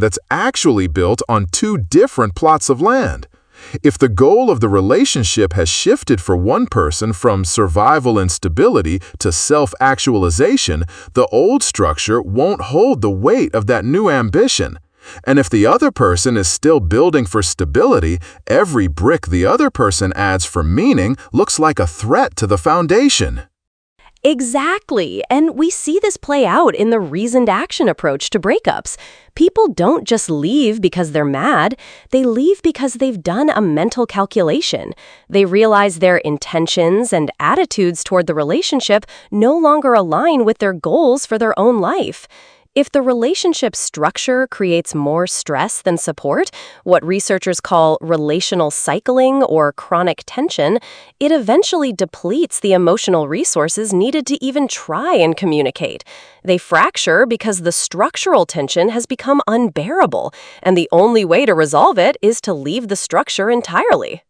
that's actually built on two different plots of land. If the goal of the relationship has shifted for one person from survival and stability to self-actualization, the old structure won't hold the weight of that new ambition. And if the other person is still building for stability, every brick the other person adds for meaning looks like a threat to the foundation. Exactly, and we see this play out in the reasoned action approach to breakups. People don't just leave because they're mad, they leave because they've done a mental calculation. They realize their intentions and attitudes toward the relationship no longer align with their goals for their own life. If the relationship structure creates more stress than support, what researchers call relational cycling or chronic tension, it eventually depletes the emotional resources needed to even try and communicate. They fracture because the structural tension has become unbearable, and the only way to resolve it is to leave the structure entirely.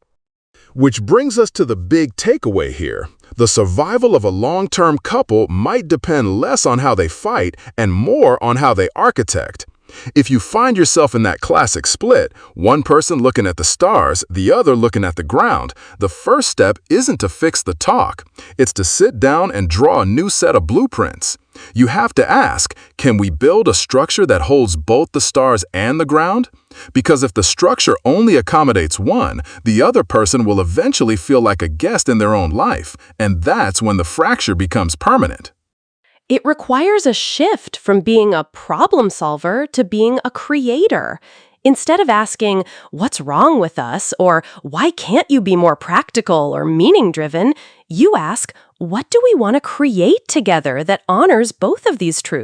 Which brings us to the big takeaway here. The survival of a long-term couple might depend less on how they fight and more on how they architect. If you find yourself in that classic split, one person looking at the stars, the other looking at the ground, the first step isn't to fix the talk. It's to sit down and draw a new set of blueprints. You have to ask, can we build a structure that holds both the stars and the ground? Because if the structure only accommodates one, the other person will eventually feel like a guest in their own life, and that's when the fracture becomes permanent. It requires a shift from being a problem solver to being a creator. Instead of asking, "What's wrong with us?" or "Why can't you be more practical or meaning-driven?" you ask, "What do we want to create together that honors both of these truths?"